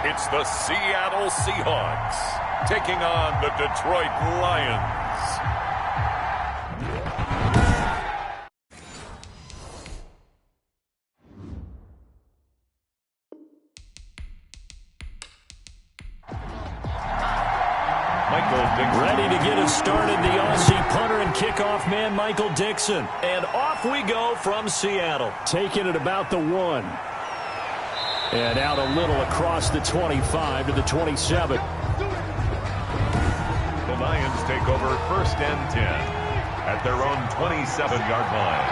It's the Seattle Seahawks taking on the Detroit Lions. Ready to get us started, the Aussie punter and kickoff man, Michael Dixon. And off we go from Seattle. Taking it about the 1. And out a little across the 25 to the 27. The Lions take over 1st and 10 at their own 27-yard line.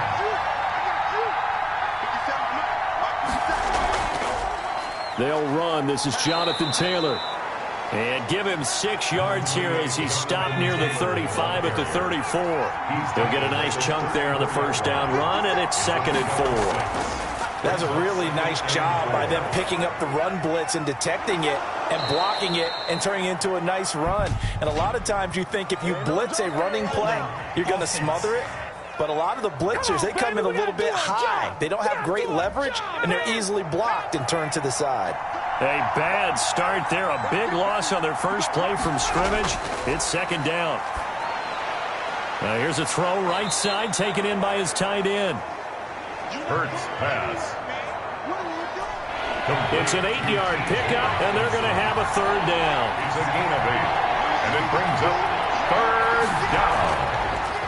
They'll run. This is Jonathan Taylor. And give him 6 yards here as he's stopped near the 35 at the 34. He'll get a nice chunk there on the 1st down run, and it's 2nd and 4. That's a really nice job by them picking up the run blitz and detecting it and blocking it and turning it into a nice run. And a lot of times you think if you blitz a running play, you're going to smother it. But a lot of the blitzers, they come in a little bit high. They don't have great leverage, and they're easily blocked and turned to the side. A bad start there. A big loss on their first play from scrimmage. It's 2nd down. Now here's a throw right side taken in by his tight end. Hurts pass. It's an 8-yard pickup, and they're going to have a 3rd down. He's a gain of 8, and it brings up 3rd down.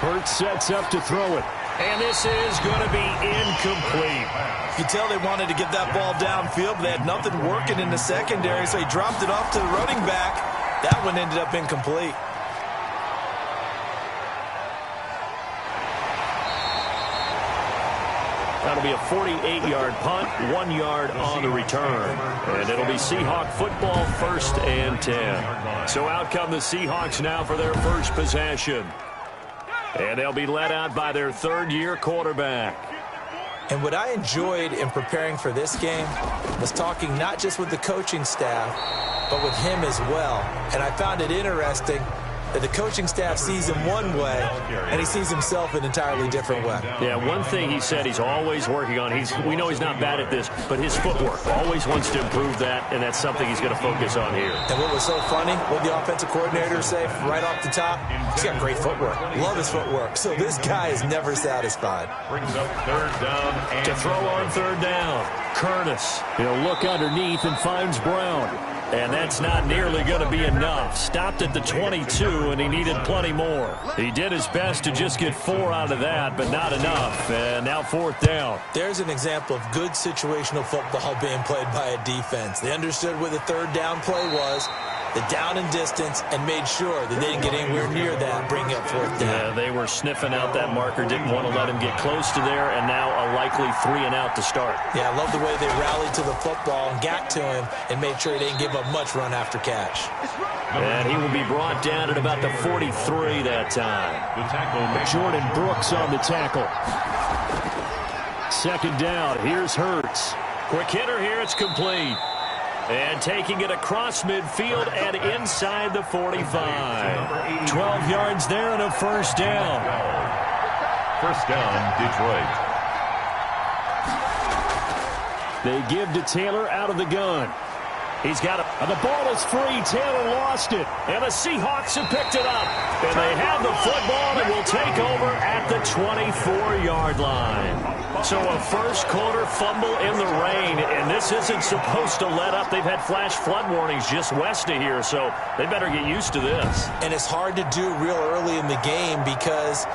Hurts sets up to throw it. And this is going to be incomplete. You can tell they wanted to get that ball downfield, but they had nothing working in the secondary, so he dropped it off to the running back. That one ended up incomplete. That'll be a 48-yard punt, 1 yard on the return. And it'll be Seahawk football, 1st and 10. So out come the Seahawks now for their first possession. And they'll be led out by their 3rd-year quarterback. And what I enjoyed in preparing for this game was talking not just with the coaching staff, but with him as well. And I found it interesting that the coaching staff sees him one way, and he sees himself an entirely different way. Yeah, one thing he said he's always working on, we know he's not bad at this, but his footwork, always wants to improve that, and that's something he's going to focus on here. And what was so funny, what the offensive coordinator say right off the top, he's got great footwork. Love his footwork. So this guy is never satisfied. Brings up 3rd down. And to throw on 3rd down, Curtis. He'll look underneath and finds Brown. And that's not nearly going to be enough. Stopped at the 22, and he needed plenty more. He did his best to just get 4 out of that, but not enough. And now 4th down. There's an example of good situational football being played by a defense. They understood where the 3rd down play was, the down and distance, and made sure that they didn't get anywhere near that, bring up 4th down. Yeah, they were sniffing out that marker, didn't want to let him get close to there, and now a likely 3 and out to start. Yeah, I love the way they rallied to the football and got to him and made sure he didn't give up much run after catch. And he will be brought down at about the 43 that time. Jordan Brooks on the tackle. 2nd down, here's Hurts. Quick hitter here, it's complete. And taking it across midfield and inside the 45. 12 yards there and a 1st down. 1st down, Detroit. They give to Taylor out of the gun. He's got it. And the ball is free. Taylor lost it. And the Seahawks have picked it up. And they have the football and will take over at the 24-yard line. So a first quarter fumble in the rain, and this isn't supposed to let up. They've had flash flood warnings just west of here, so they better get used to this. And it's hard to do real early in the game because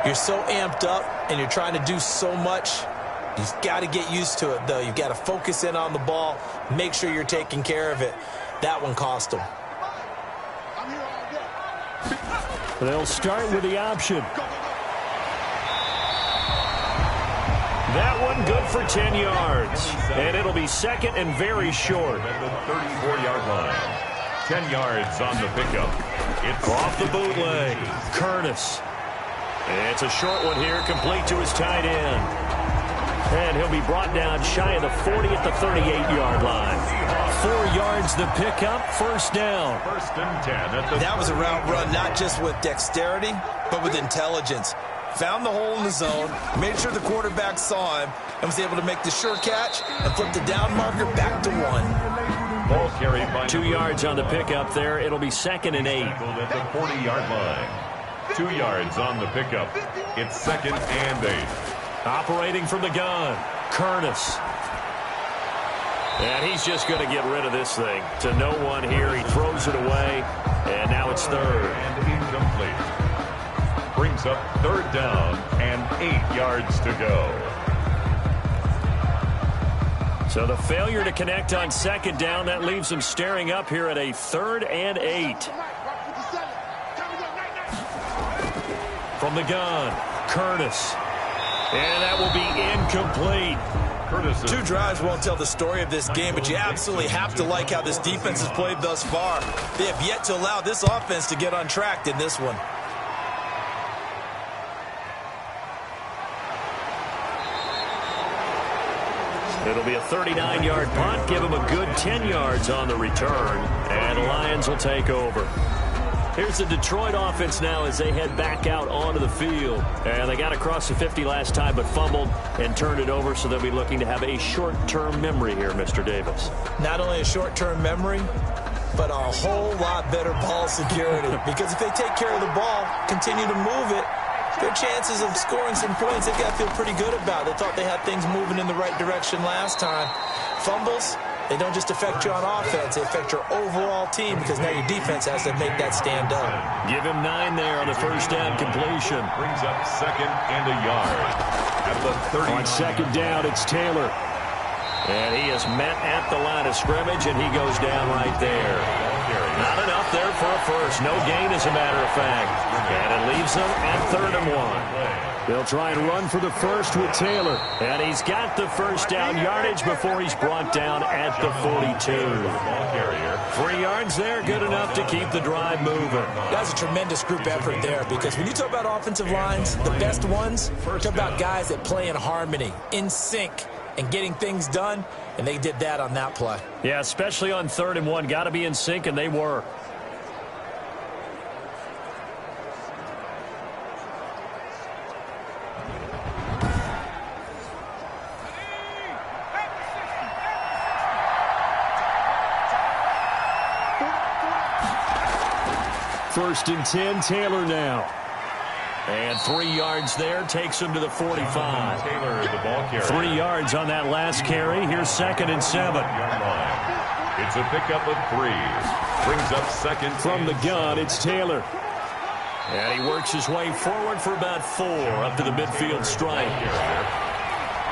you're so amped up and you're trying to do so much. You've got to get used to it, though. You've got to focus in on the ball, make sure you're taking care of it. That one cost them. They'll start with the option. That one good for 10 yards. And it'll be 2nd and very short. At the 34-yard line. 10 yards on the pickup. It's off the bootleg. Curtis. It's a short one here, complete to his tight end. And he'll be brought down shy of the 40 at the 38-yard line. 4 yards the pickup, 1st down. 1st and 10. That was a route run not just with dexterity, but with intelligence. Found the hole in the zone, made sure the quarterback saw him, and was able to make the sure catch and flip the down marker back to 1. Ball carried by 2 yards on the pickup there. It'll be 2nd and 8. At the 40-yard line. 2 yards on the pickup. It's 2nd and 8. Operating from the gun, Curtis. And he's just going to get rid of this thing. To no one here. He throws it away. And now it's 3rd. And incomplete. Brings up 3rd down and 8 yards to go. So the failure to connect on 2nd down, that leaves him staring up here at a 3rd and 8. From the gun, Curtis. And that will be incomplete. 2 drives won't tell the story of this game, but you absolutely have to like how this defense has played thus far. They have yet to allow this offense to get untracked in this one. It'll be a 39-yard punt. Give him a good 10 yards on the return. And the Lions will take over. Here's the Detroit offense now as they head back out onto the field. And they got across the 50 last time but fumbled and turned it over, so they'll be looking to have a short-term memory here, Mr. Davis. Not only a short-term memory, but a whole lot better ball security. Because if they take care of the ball, continue to move it, their chances of scoring some points, they've got to feel pretty good about. They thought they had things moving in the right direction last time. Fumbles, they don't just affect you on offense, they affect your overall team because now your defense has to make that stand up. Give him 9 there on the first down completion. Brings up 2nd and a yard. At the 30. On 2nd down, it's Taylor. And he is met at the line of scrimmage, and he goes down right there. Not enough there for a first. No gain, as a matter of fact. And it leaves them at 3rd and 1. They'll try and run for the first with Taylor. And he's got the first down yardage before he's brought down at the 42. 3 yards there, good enough to keep the drive moving. That's a tremendous group effort there because when you talk about offensive lines, the best ones, talk about guys that play in harmony, in sync, and getting things done, and they did that on that play. Yeah, especially on 3rd and 1. Got to be in sync, and they were. First and 10, Taylor now. And 3 yards there takes him to the 45. Taylor, the ball carrier. 3 yards on that last carry. Here's 2nd and 7. It's a pickup of 3. Brings up 2nd. From the gun, it's Taylor. And he works his way forward for about 4 up to the midfield stripe.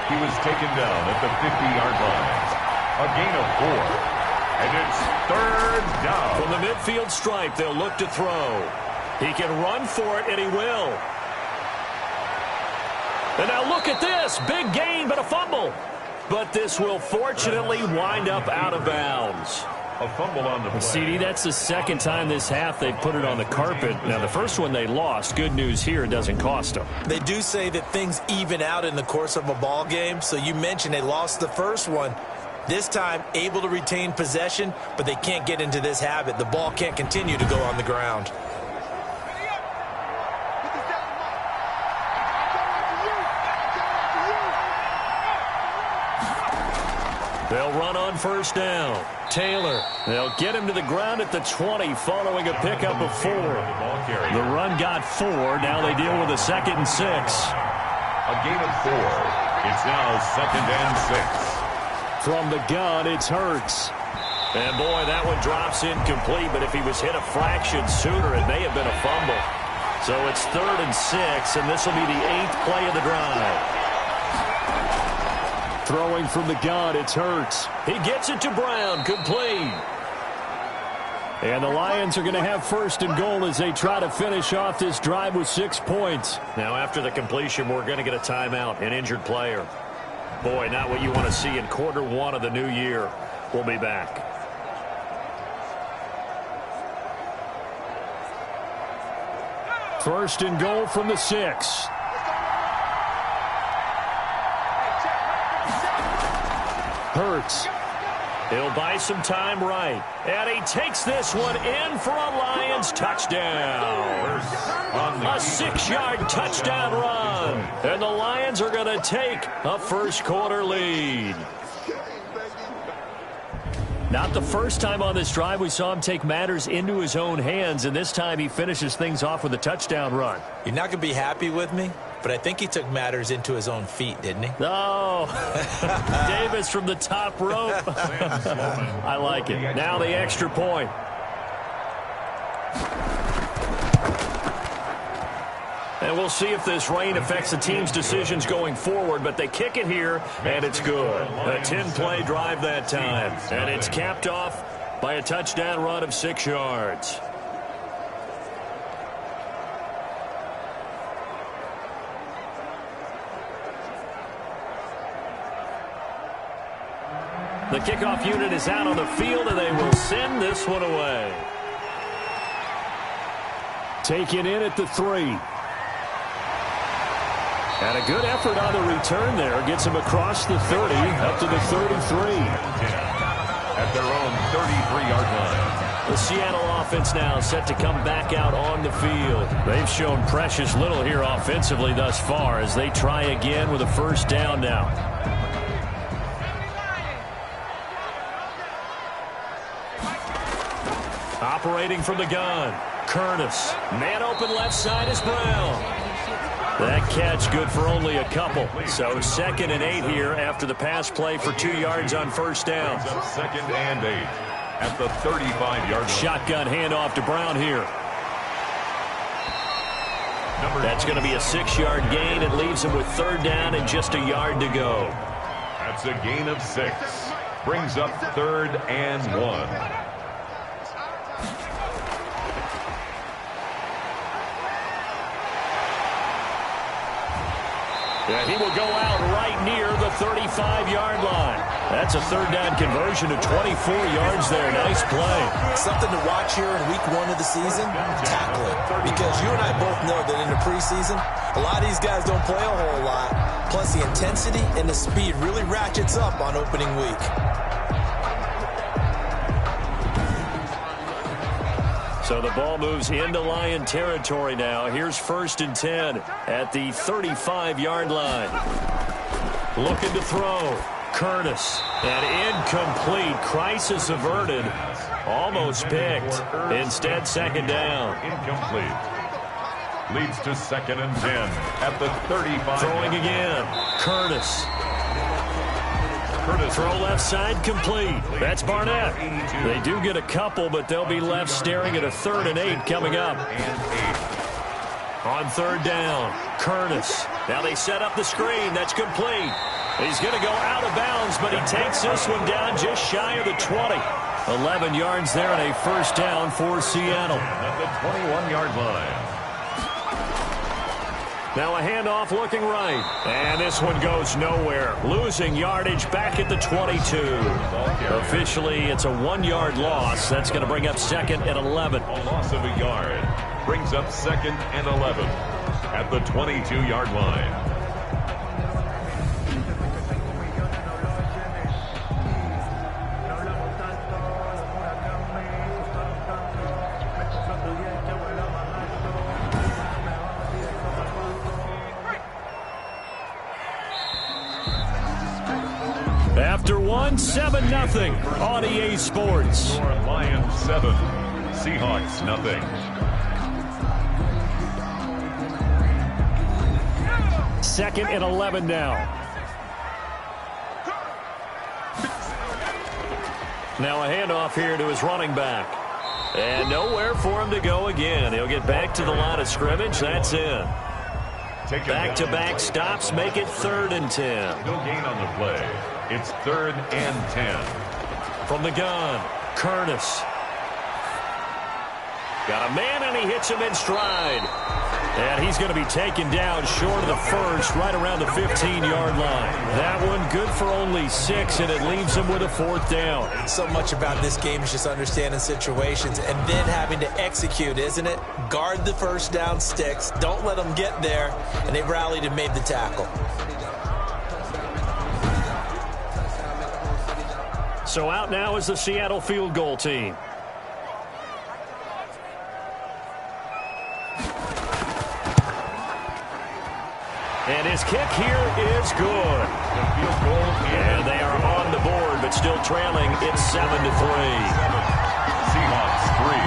He was taken down at the 50-yard line. A gain of 4. And it's 3rd down. From the midfield stripe, they'll look to throw. He can run for it, and he will. And now look at this. Big gain, but a fumble. But this will fortunately wind up out of bounds. A fumble on the play. CD, that's the 2nd time this half they've put it on the carpet. Now, the first one they lost. Good news here, it doesn't cost them. They do say that things even out in the course of a ball game. So you mentioned they lost the first one. This time, able to retain possession, but they can't get into this habit. The ball can't continue to go on the ground. They'll run on first down. Taylor, they'll get him to the ground at the 20 following a pickup of 4. The run got 4. Now they deal with a 2nd and 6. A gain of 4. It's now 2nd and 6. From the gun, it's Hurts. And boy, that one drops incomplete, but if he was hit a fraction sooner, it may have been a fumble. So it's 3rd and 6, and this will be the 8th play of the drive. Throwing from the gun, it's Hurts. He gets it to Brown, complete. And the Lions are going to have 1st and goal as they try to finish off this drive with 6 points. Now, after the completion, we're going to get a timeout, an injured player. Boy, not what you want to see in quarter 1 of the new year. We'll be back. First and goal from the 6. Hurts. He'll buy some time right. And he takes this one in for a Lions touchdown. A 6-yard touchdown run. And the Lions are going to take a first quarter lead. Not the first time on this drive we saw him take matters into his own hands, and this time he finishes things off with a touchdown run. You're not going to be happy with me, but I think he took matters into his own feet, didn't he? Oh, Davis from the top rope. I like it. Now the extra point. And we'll see if this rain affects the team's decisions going forward, but they kick it here, and it's good. A 10-play drive that time, and it's capped off by a touchdown run of 6 yards. The kickoff unit is out on the field, and they will send this one away. Taken in at the 3. And a good effort on the return there. Gets him across the 30, up to the 33. At their own 33-yard line. The Seattle offense now set to come back out on the field. They've shown precious little here offensively thus far as they try again with a first down now. Operating from the gun, Curtis. Man open left side is Brown. That catch good for only a couple. So 2nd and 8 here after the pass play for 2 yards on first down. 2nd and 8 at the 35-yard line. Shotgun handoff to Brown here. That's going to be a 6-yard gain. It leaves him with 3rd down and just a yard to go. That's a gain of 6. Brings up 3rd and 1. And he will go out right near the 35-yard line. That's a 3rd down conversion to 24 yards there. Nice play. Something to watch here in week 1 of the season, tackling. Because you and I both know that in the preseason, a lot of these guys don't play a whole lot. Plus the intensity and the speed really ratchets up on opening week. So the ball moves into Lion territory now. Here's 1st and 10 at the 35-yard line. Looking to throw. Curtis. And incomplete. Crisis averted. Almost picked. Instead, 2nd down. Incomplete. Leads to 2nd and 10 at the 35. Throwing again. Curtis. Throw left side complete. That's Barnett. They do get a couple, but they'll be left staring at a 3rd and 8 coming up. On 3rd down, Curtis. Now they set up the screen. That's complete. He's going to go out of bounds, but he takes this one down just shy of the 20. 11 yards there and a 1st down for Seattle. At the 21-yard line. Now a handoff looking right. And this one goes nowhere. Losing yardage back at the 22. Officially, it's a 1-yard loss. That's going to bring up 2nd and 11. A loss of a yard. Brings up 2nd and 11 at the 22-yard line. After 7-0 on EA Sports. Lions 7, Seahawks nothing. 2nd and 11 now. Now a handoff here to his running back. And nowhere for him to go again. He'll get back to the line of scrimmage. That's in. Back-to-back stops make it 3rd and 10. No gain on the play. It's 3rd and 10. From the gun, Curtis. Got a man, and he hits him in stride. And he's going to be taken down short of the first, right around the 15-yard line. That one good for only 6, and it leaves him with a 4th down. So much about this game is just understanding situations and then having to execute, isn't it? Guard the first down sticks. Don't let them get there. And they rallied and made the tackle. So out now is the Seattle field goal team. And his kick here is good. The field goal, and they are on the board, but but still trailing. It's 7-3. Seahawks 3.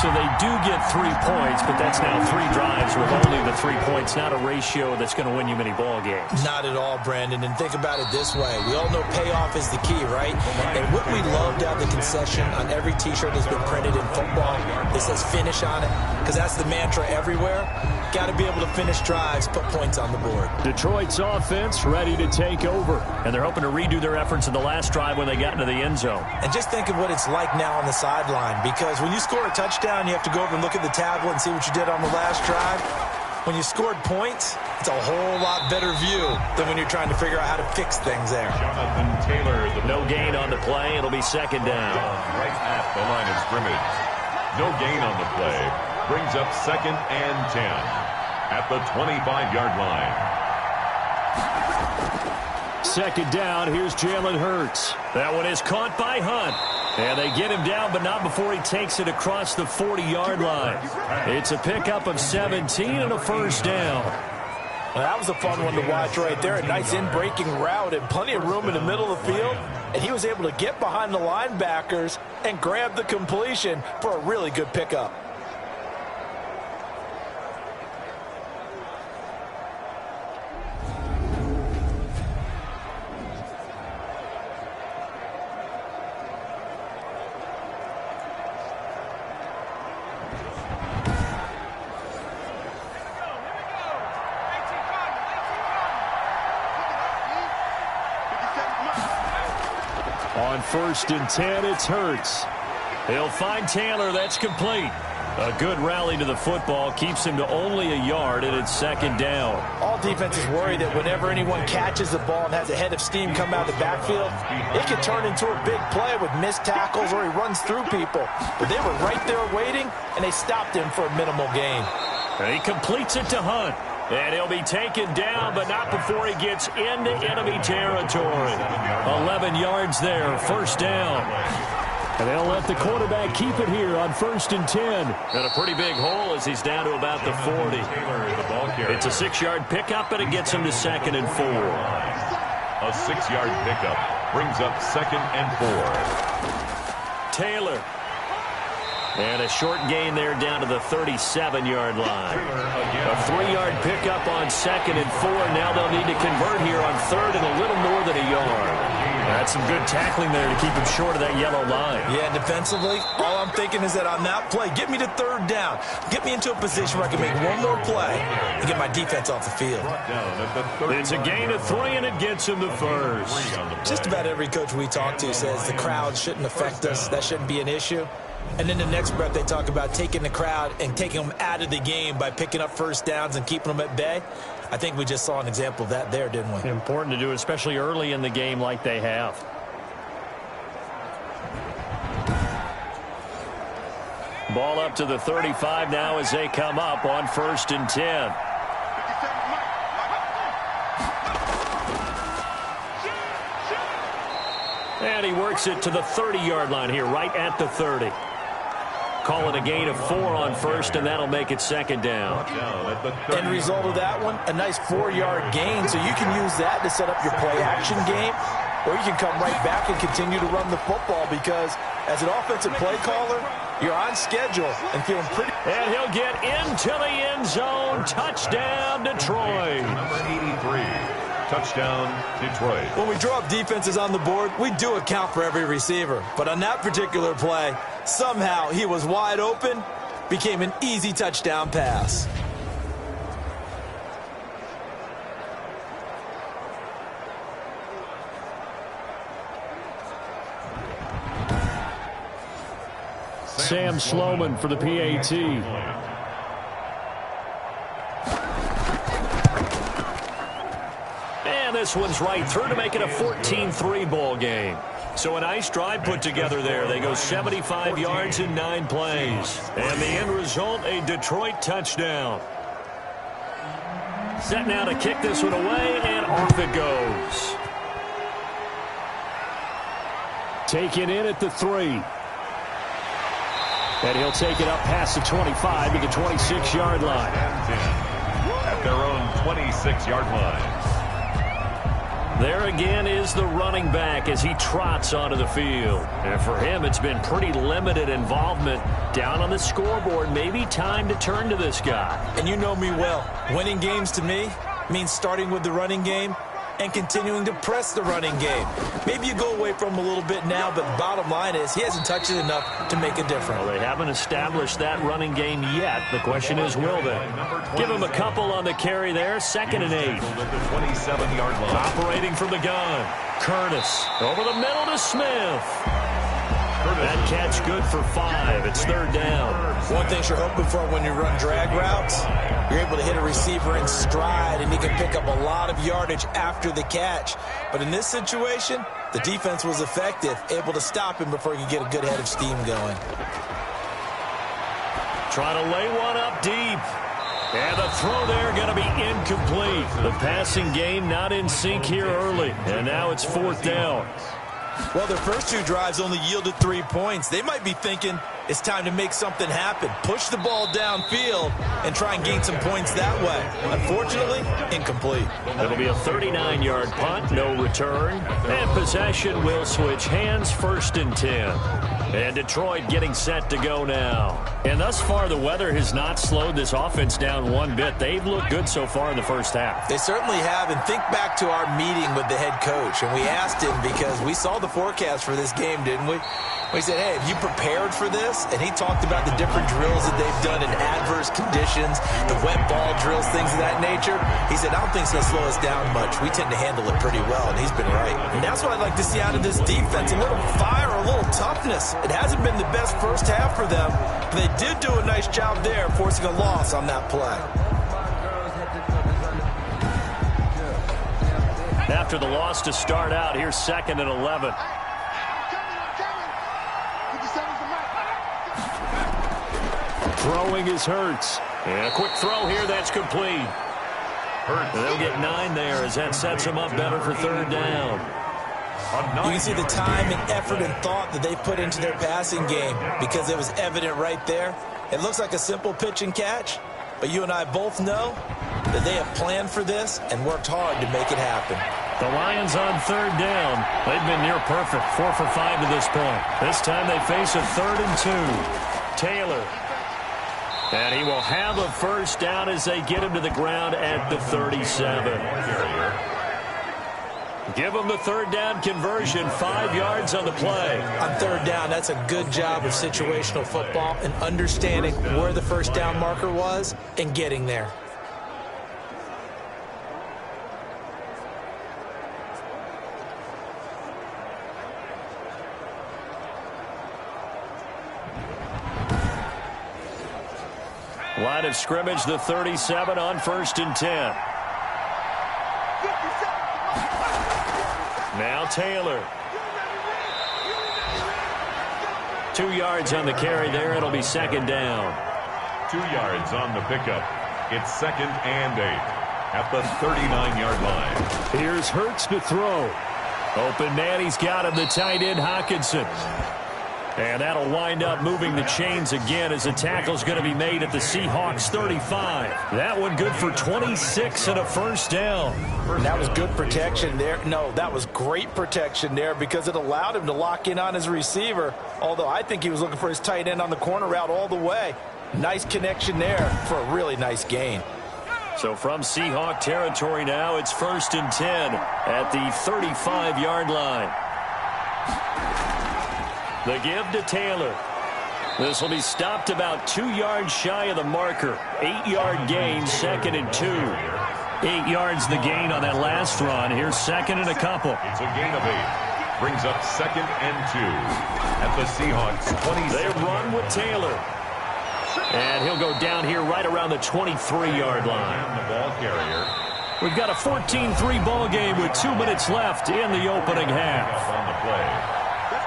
So they do get 3 points, but that's now 3 drives with only the 3 points. Not a ratio that's going to win you many ball games. Not at all, Brandon. And think about it this way. We all know payoff is the key, right? And wouldn't we love to have the concession on every T-shirt that's been printed in football that says finish on it? Because that's the mantra everywhere. Got to be able to finish drives, put points on the board. Detroit's offense ready to take over. And they're hoping to redo their efforts in the last drive when they got into the end zone. And just think of what it's like now on the sideline. Because when you score a touchdown, you have to go over and look at the tablet and see what you did on the last drive. When you scored points, it's a whole lot better view than when you're trying to figure out how to fix things there. Jonathan Taylor. No gain on the play. It'll be second down. Right at the line of scrimmage. No gain on the play. Brings up 2nd and 10 at the 25-yard line. Second down, here's Jalen Hurts. That one is caught by Hunt. And they get him down, but not before he takes it across the 40-yard line. It's a pickup of 17 and a first down. Well, that was a fun one to watch right there. A nice in-breaking route and plenty of room in the middle of the field. And he was able to get behind the linebackers and grab the completion for a really good pickup. On 1st and 10, it's Hurts. He'll find Taylor. That's complete. A good rally to the football keeps him to only a yard, and it's second down. All defenses worry that whenever anyone catches the ball and has a head of steam come out of the backfield, it could turn into a big play with missed tackles or he runs through people. But they were right there waiting, and they stopped him for a minimal gain. And he completes it to Hunt. And he'll be taken down, but not before he gets into enemy territory. 11 yards there, first down. And they'll let the quarterback keep it here on 1st and 10. And a pretty big hole as he's down to about the 40. It's a 6-yard pickup, and it gets him to 2nd and 4. A 6-yard pickup brings up 2nd and 4. Taylor. And a short gain there down to the 37-yard line. A 3-yard pickup on 2nd and 4. Now they'll need to convert here on 3rd and a little more than a yard. That's some good tackling there to keep him short of that yellow line. Yeah, defensively, all I'm thinking is that on that play, get me to 3rd down. Get me into a position where I can make one more play and get my defense off the field. It's a gain of 3, and it gets him to first. Just about every coach we talk to says the crowd shouldn't affect us. That shouldn't be an issue. And then the next breath they talk about taking the crowd and taking them out of the game by picking up first downs and keeping them at bay. I think we just saw an example of that there, didn't we? Important to do, especially early in the game like they have. Ball up to the 35 now as they come up on 1st and 10. And he works it to the 30-yard line here, right at the 30. Call it a gain of 4 on 1st, and that'll make it 2nd down. End result of that one, a nice 4-yard gain, so you can use that to set up your play-action game, or you can come right back and continue to run the football because as an offensive play caller, you're on schedule and feeling pretty. And he'll get into the end zone. Touchdown, Detroit. Number 83. Touchdown, Detroit. When we draw up defenses on the board, we do account for every receiver. But on that particular play, somehow he was wide open, became an easy touchdown pass. Sam Sloman for the PAT. And this one's right through to make it a 14-3 ball game. So a nice drive put together there. They go 75 yards in 9 plays. And the end result, a Detroit touchdown. Set now to kick this one away, and off it goes. Taken in at the 3. And he'll take it up past the 25 to the 26-yard line. At their own 26-yard line. There again is the running back as he trots onto the field. And for him, it's been pretty limited involvement down on the scoreboard. Maybe time to turn to this guy. And you know me well. Winning games to me means starting with the running game and continuing to press the running game. Maybe you go away from him a little bit now, but the bottom line is he hasn't touched it enough to make a difference. Well, they haven't established that running game yet. The question is, will they? Give him a couple on the carry there. 2nd and 8. At the 27-yard line. Operating from the gun. Curtis over the middle to Smith. That catch good for 5. It's 3rd down. One thing you're hoping for when you run drag routes, you're able to hit a receiver in stride, and he can pick up a lot of yardage after the catch. But in this situation, the defense was effective, able to stop him before he could get a good head of steam going. Trying to lay one up deep. And the throw there going to be incomplete. The passing game not in sync here early. And now it's 4th down. Well, their first 2 drives only yielded 3 points. They might be thinking it's time to make something happen. Push the ball downfield and try and gain some points that way. Unfortunately, incomplete. It'll be a 39-yard punt, no return. And possession will switch hands, 1st and 10. And Detroit getting set to go now. And thus far, the weather has not slowed this offense down one bit. They've looked good so far in the first half. They certainly have. And think back to our meeting with the head coach. And we asked him, because we saw the forecast for this game, didn't we? We said, hey, have you prepared for this? And he talked about the different drills that they've done in adverse conditions, the wet ball drills, things of that nature. He said, I don't think it's going to slow us down much. We tend to handle it pretty well, and he's been right. And that's what I'd like to see out of this defense, a little fire, a little toughness. It hasn't been the best first half for them, but they did do a nice job there, forcing a loss on that play. After the loss to start out, here's 2nd and 11. Throwing is Hurts. And a quick throw here, that's complete. Hurts. They'll get 9 there as that sets them up better for 3rd down. You can see the time and effort and thought that they put into their passing game, because it was evident right there. It looks like a simple pitch and catch, but you and I both know that they have planned for this and worked hard to make it happen. The Lions on 3rd down. They've been near perfect, 4 for 5 to this point. This time they face a 3rd and 2. Taylor. And he will have a 1st down as they get him to the ground at the 37. Give him the 3rd down conversion, 5 yards on the play. On 3rd down, that's a good job of situational football and understanding where the 1st down marker was and getting there. Line of scrimmage, the 37 on 1st and 10. Now Taylor. 2 yards on the carry there. It'll be 2nd down. 2 yards on the pickup. It's 2nd and 8 at the 39-yard line. Here's Hurts to throw. Open man, he's got him, the tight end Hockenson. And that'll wind up moving the chains again as the tackle's going to be made at the Seahawks 35. That one good for 26 and a 1st down. That was good protection there. No, that was great protection there, because it allowed him to lock in on his receiver, although I think he was looking for his tight end on the corner route all the way. Nice connection there for a really nice gain. So from Seahawk territory now, it's 1st and 10 at the 35-yard line. The give to Taylor. This will be stopped about 2 yards shy of the marker. 8-yard gain, 2nd and 2. 8 yards the gain on that last run. Here's 2nd and a couple. It's a gain of 8. Brings up 2nd and 2 at the Seahawks 20. They run with Taylor. And he'll go down here right around the 23-yard line. The ball carrier. We've got a 14-3 ball game with 2 minutes left in the opening half. On the play.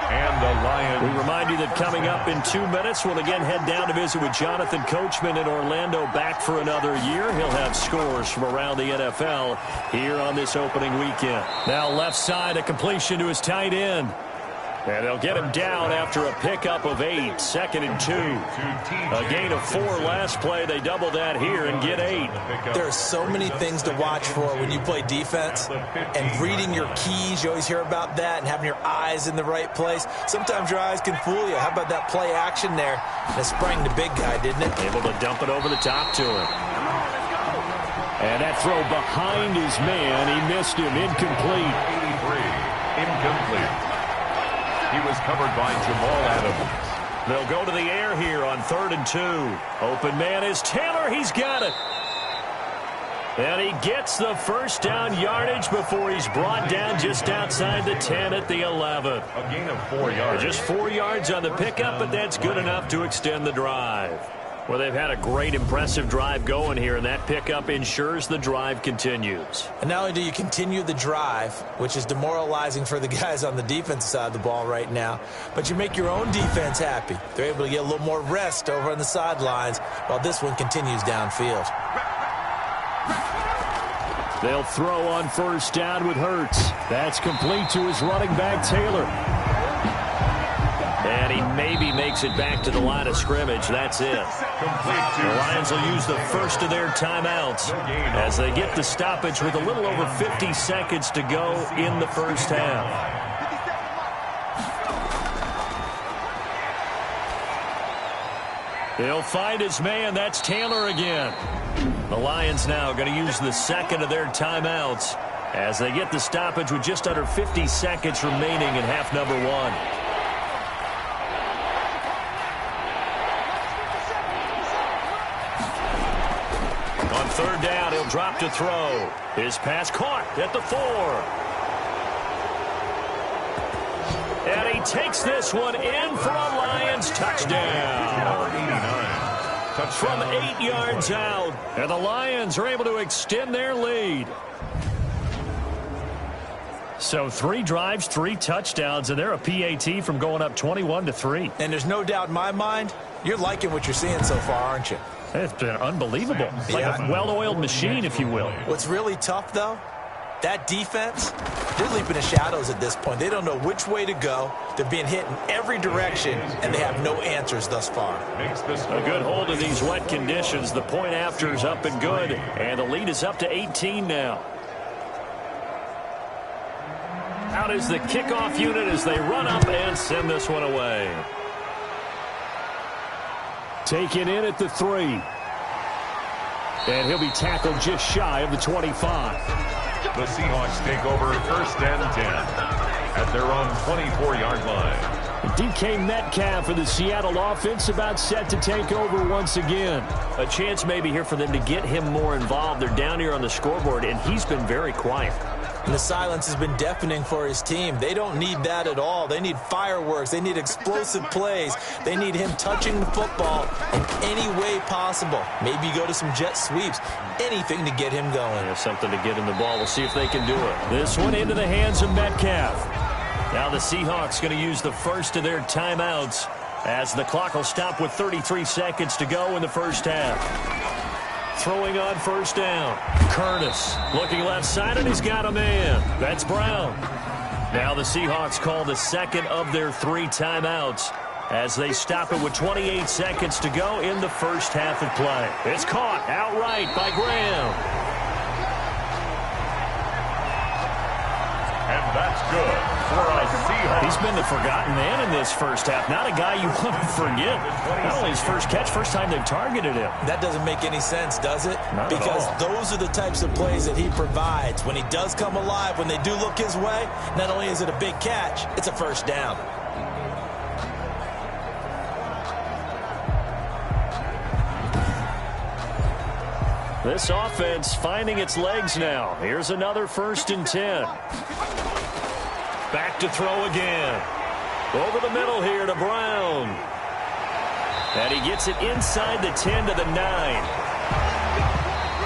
And the Lions. We remind you that coming up in 2 minutes, we'll again head down to visit with Jonathan Coachman in Orlando, back for another year. He'll have scores from around the NFL here on this opening weekend. Now left side, a completion to his tight end. And they'll get him down after a pickup of 8, 2nd and 2. A gain of 4 last play. They double that here and get 8. There are so many things to watch for when you play defense. And reading your keys, you always hear about that, and having your eyes in the right place. Sometimes your eyes can fool you. How about that play action there? And it sprang the big guy, didn't it? Able to dump it over the top to him. And that throw behind his man. He missed him. Incomplete. 83. Incomplete. He was covered by Jamal Adams. They'll go to the air here on 3rd and 2. Open man is Taylor. He's got it. And he gets the first down yardage before he's brought down just outside the 10 at the 11. A gain of 4 yards. Just 4 yards on the pickup, but that's good enough to extend the drive. Well, they've had a great, impressive drive going here, and that pickup ensures the drive continues. And not only do you continue the drive, which is demoralizing for the guys on the defensive side of the ball right now, but you make your own defense happy. They're able to get a little more rest over on the sidelines while this one continues downfield. They'll throw on first down with Hurts. That's complete to his running back, Taylor. And he maybe makes it back to the line of scrimmage. That's it. The Lions will use the first of their timeouts as they get the stoppage with a little over 50 seconds to go in the first half. He'll find his man. That's Taylor again. The Lions now going to use the second of their timeouts as they get the stoppage with just under 50 seconds remaining in half number 1. On 3rd down, he'll drop to throw. His pass caught at the 4. And he takes this one in for a Lions touchdown. From 8 yards out. And the Lions are able to extend their lead. So 3 drives, 3 touchdowns, and they're a PAT from going up 21-3. And there's no doubt in my mind, you're liking what you're seeing so far, aren't you? It's been unbelievable. Like a well-oiled machine, if you will. What's really tough, though, that defense, they're leaping in shadows at this point. They don't know which way to go. They're being hit in every direction, and they have no answers thus far. A good hold in these wet conditions. The point after is up and good, and the lead is up to 18 now. Out is the kickoff unit as they run up and send this one away. Taken in at the 3. And he'll be tackled just shy of the 25. The Seahawks take over 1st and 10 at their own 24-yard line. DK Metcalf for the Seattle offense about set to take over once again. A chance maybe here for them to get him more involved. They're down here on the scoreboard, and he's been very quiet. And the silence has been deafening for his team. They don't need that at all. They need fireworks. They need explosive plays. They need him touching the football in any way possible. Maybe go to some jet sweeps. Anything to get him going. There's something to get him the ball. We'll see if they can do it. This one into the hands of Metcalf. Now the Seahawks going to use the first of their timeouts as the clock will stop with 33 seconds to go in the first half. Throwing on first down. Curtis looking left side, and he's got a man. That's Brown. Now the Seahawks call the second of their 3 timeouts as they stop it with 28 seconds to go in the first half of play. It's caught outright by Graham. And that's good for a Seahawks. He's been the forgotten man in this first half. Not a guy you want to forget. Not only his first catch, first time they've targeted him. That doesn't make any sense, does it? Not because at all. Those are the types of plays that he provides. When he does come alive, when they do look his way, not only is it a big catch, it's a first down. This offense finding its legs now. Here's another 1st and 10. Back to throw again. Over the middle here to Brown. And he gets it inside the 10 to the 9.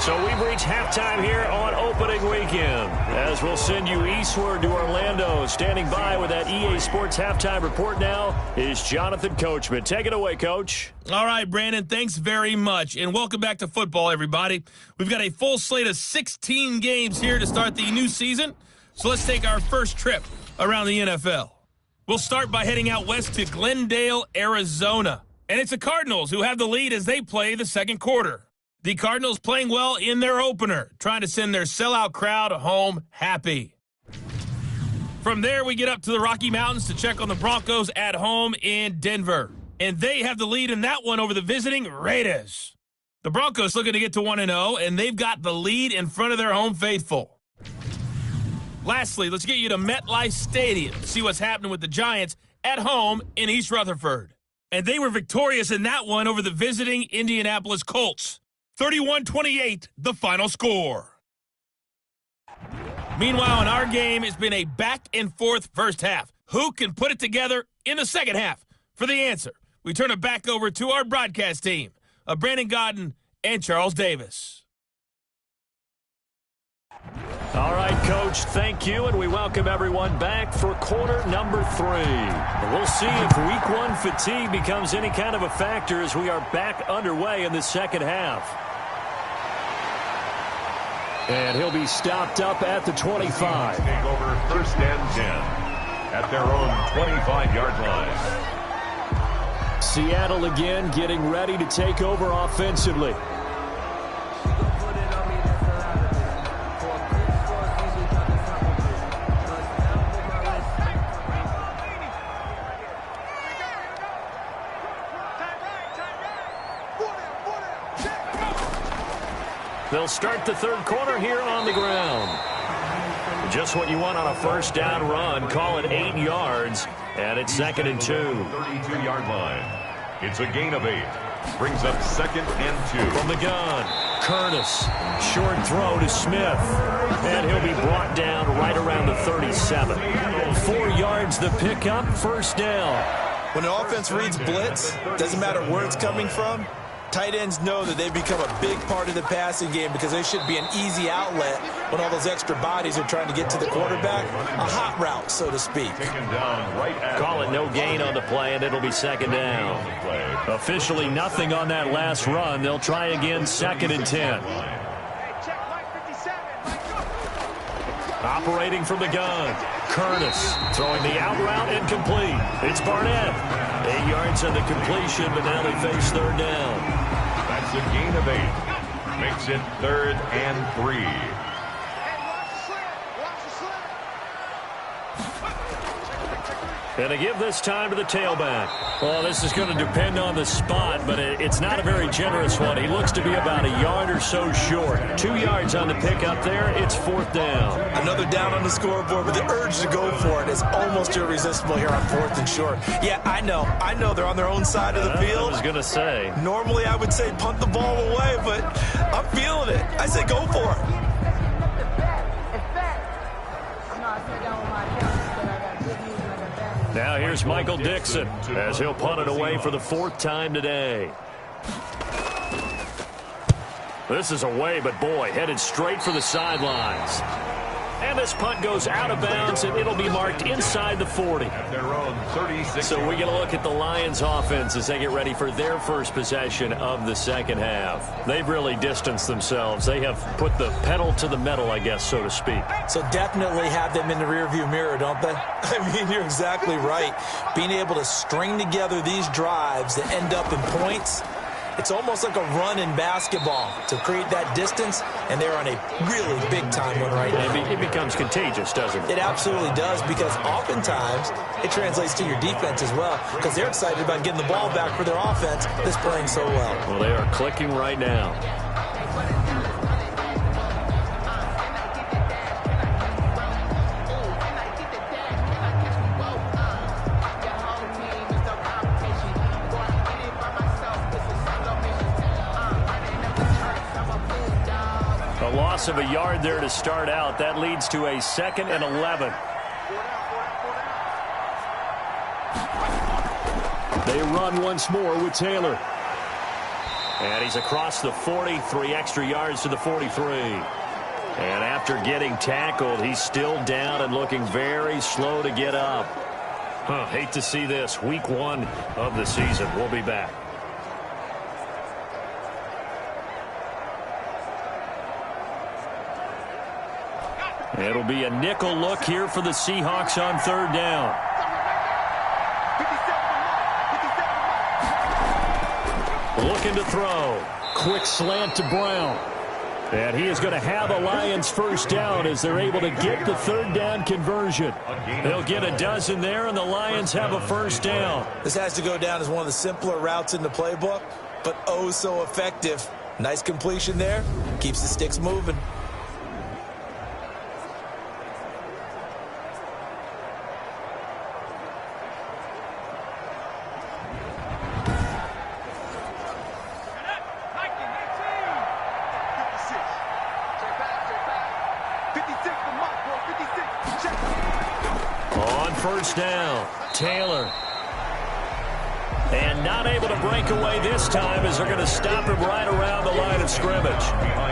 So we've reached halftime here on opening weekend. As we'll send you eastward to Orlando. Standing by with that EA Sports halftime report now is Jonathan Coachman. Take it away, Coach. All right, Brandon, thanks very much. And welcome back to football, everybody. We've got a full slate of 16 games here to start the new season. So let's take our first trip around the NFL. We'll start by heading out west to Glendale, Arizona. And it's the Cardinals who have the lead as they play the second quarter. The Cardinals playing well in their opener, trying to send their sellout crowd home happy. From there, we get up to the Rocky Mountains to check on the Broncos at home in Denver. And they have the lead in that one over the visiting Raiders. The Broncos looking to get to 1-0, and they've got the lead in front of their home faithful. Lastly, let's get you to MetLife Stadium to see what's happening with the Giants at home in East Rutherford. And they were victorious in that one over the visiting Indianapolis Colts. 31-28, the final score. Meanwhile, in our game, it's been a back-and-forth first half. Who can put it together in the second half? For the answer, we turn it back over to our broadcast team of Brandon Godden and Charles Davis. All right, Coach, thank you, and we welcome everyone back for quarter number 3. And we'll see if week 1 fatigue becomes any kind of a factor as we are back underway in the second half. And he'll be stopped up at the 25. Take over first and 10 at their own 25-yard line. Seattle again getting ready to take over offensively. They'll start the third quarter here on the ground. Just what you want on a first down run. Call it 8 yards, and it's second and 2. 32-yard line. It's a gain of 8. Brings up second and 2. From the gun, Curtis. Short throw to Smith. And he'll be brought down right around the 37. 4 yards the pickup, first down. When the offense reads blitz, doesn't matter where it's coming from, tight ends know that they've become a big part of the passing game because they should be an easy outlet when all those extra bodies are trying to get to the quarterback. A hot route, so to speak. Call it no gain on the play, and it'll be second down. Officially nothing on that last run. They'll try again, second and 10. Operating from the gun, Curtis throwing the out route incomplete. It's Barnett. 8 yards on the completion, but now they face third down. That's a gain of 8. Makes it third and 3. And to give this time to the tailback. Well, this is going to depend on the spot, but it's not a very generous one. He looks to be about a yard or so short. 2 yards on the pickup there. It's fourth down. Another down on the scoreboard, but the urge to go for it is almost irresistible here on fourth and short. Yeah, I know they're on their own side of the field. I was going to say. Normally I would say punt the ball away, but I'm feeling it. I say go for it. Now here's Michael Dixon as he'll punt it away for the 4th time today. This is away, but boy, headed straight for the sidelines. And this punt goes out of bounds, and it'll be marked inside the 40. At their own 36. So we get a look at the Lions offense as they get ready for their first possession of the second half. They've really distanced themselves. They have put the pedal to the metal, I guess, so to speak. So definitely have them in the rearview mirror, don't they? I mean, you're exactly right. Being able to string together these drives that end up in points, it's almost like a run in basketball to create that distance, and they're on a really big-time one right now. It becomes contagious, doesn't it? It absolutely does, because oftentimes it translates to your defense as well, because they're excited about getting the ball back for their offense that's playing so well. Well, they are clicking right now. A loss of a yard there to start out. That leads to a 2nd and 11. They run once more with Taylor. And he's across the 40, 3 extra yards to the 43. And after getting tackled, he's still down and looking very slow to get up. Hate to see this. Week 1 of the season. We'll be back. It'll be a nickel look here for the Seahawks on third down. Looking to throw. Quick slant to Brown. And he is going to have a Lions first down as they're able to get the third down conversion. They'll get a dozen there, and the Lions have a first down. This has to go down as one of the simpler routes in the playbook, but oh so effective. Nice completion there. Keeps the sticks moving. First down, Taylor. And not able to break away this time as they're going to stop him right around the line of scrimmage.